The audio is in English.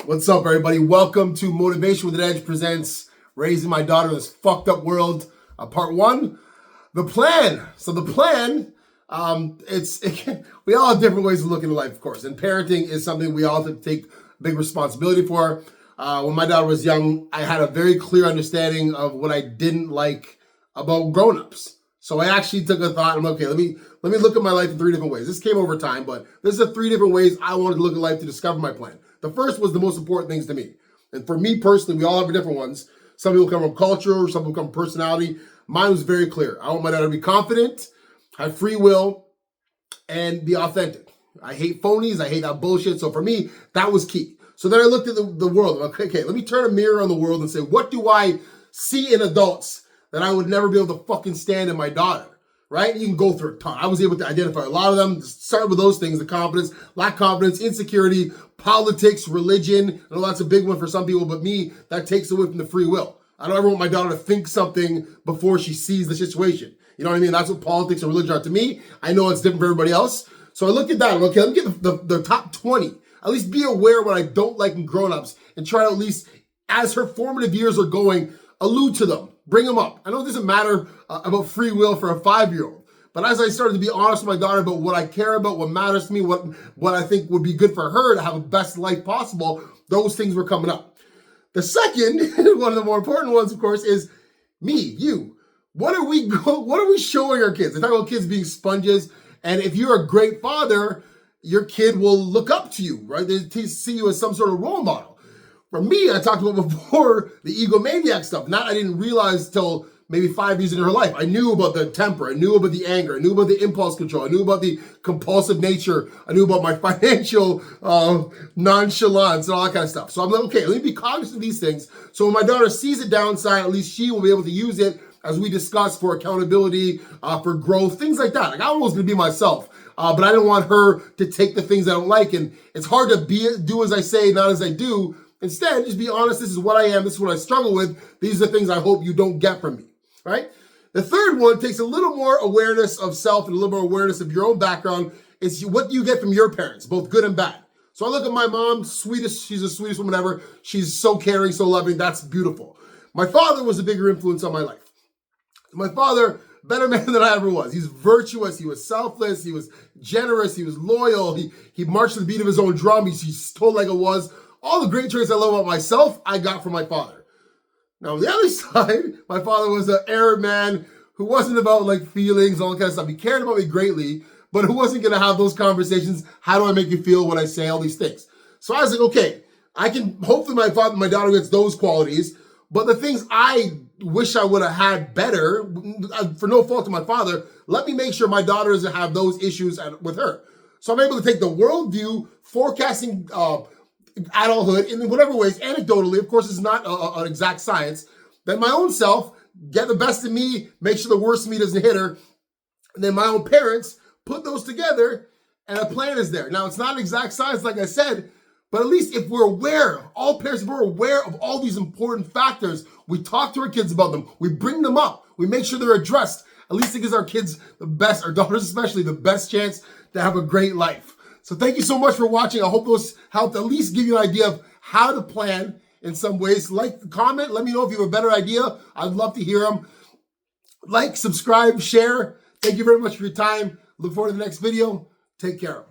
What's up, everybody? Welcome to Motivation with an Edge presents Raising My Daughter in This Fucked Up World, part one, the plan. So the plan, we all have different ways of looking at life, of course, and parenting is something we all have to take big responsibility for. When my daughter was young, I had a very clear understanding of what I didn't like about grown-ups. So I actually took a thought, I'm okay, let me look at my life in three different ways. This came over time, but this is the three different ways I wanted to look at life to discover my plan. The first was the most important things to me. And for me personally, we all have different ones. Some people come from culture, some people come from personality. Mine was very clear. I want my daughter to be confident, have free will, and be authentic. I hate phonies, I hate that bullshit. So for me, that was key. So then I looked at the world. I'm like, okay, let me turn a mirror on the world and say, what do I see in adults that I would never be able to fucking stand in my daughter? Right? You can go through a ton. I was able to identify a lot of them. Start with those things: the confidence, lack confidence, insecurity, politics, religion. I know that's a big one for some people, but me, that takes away from the free will. I don't ever want my daughter to think something before she sees the situation. You know what I mean? That's what politics and religion are to me. I know it's different for everybody else. So I looked at that. I'm okay, let me get the top 20. At least be aware of what I don't like in grown-ups and try to at least, as her formative years are going, allude to them. Bring them up. I know it doesn't matter about free will for a 5-year-old, but as I started to be honest with my daughter about what I care about, what matters to me, what I think would be good for her to have the best life possible, those things were coming up. The second, one of the more important ones, of course, is me, you. What are we showing our kids? I talk about kids being sponges, and if you're a great father, your kid will look up to you, right? They see you as some sort of role model. For me, I talked about before the egomaniac stuff. That I didn't realize till maybe 5 years into her life. I knew about the temper. I knew about the anger. I knew about the impulse control. I knew about the compulsive nature. I knew about my financial nonchalance and all that kind of stuff. So I'm like, okay, let me be cognizant of these things. So when my daughter sees a downside, at least she will be able to use it as we discuss for accountability, for growth, things like that. Like I was going to be myself. But I didn't want her to take the things I don't like. And it's hard to do as I say, not as I do. Instead, just be honest. This is what I am. This is what I struggle with. These are the things I hope you don't get from me, right? The third one takes a little more awareness of self and a little more awareness of your own background. It's what do you get from your parents, both good and bad. So I look at my mom, sweetest, she's the sweetest woman ever. She's so caring, so loving. That's beautiful. My father was a bigger influence on my life. My father, better man than I ever was. He's virtuous. He was selfless. He was generous. He was loyal. He marched to the beat of his own drum. He's told like it was. All the great traits I love about myself, I got from my father. Now, on the other side, my father was an Arab man who wasn't about like feelings, all that kind of stuff. He cared about me greatly, but who wasn't going to have those conversations. How do I make you feel when I say all these things? So I was like, okay, I can, hopefully my daughter gets those qualities, but the things I wish I would have had better, for no fault of my father, let me make sure my daughter doesn't have those issues with her. So I'm able to take the worldview, forecasting, adulthood in whatever ways, anecdotally, of course, it's not an exact science, then my own self, get the best of me, make sure the worst of me doesn't hit her, and then my own parents, put those together, and a plan is there. Now, it's not an exact science, like I said, but at least if we're aware, all parents, if we're aware of all these important factors, we talk to our kids about them, we bring them up, we make sure they're addressed, at least it gives our kids the best, our daughters especially, the best chance to have a great life. So thank you so much for watching. I hope those helped at least give you an idea of how to plan in some ways. Like, comment, let me know if you have a better idea. I'd love to hear them. Like, subscribe, share. Thank you very much for your time. Look forward to the next video. Take care.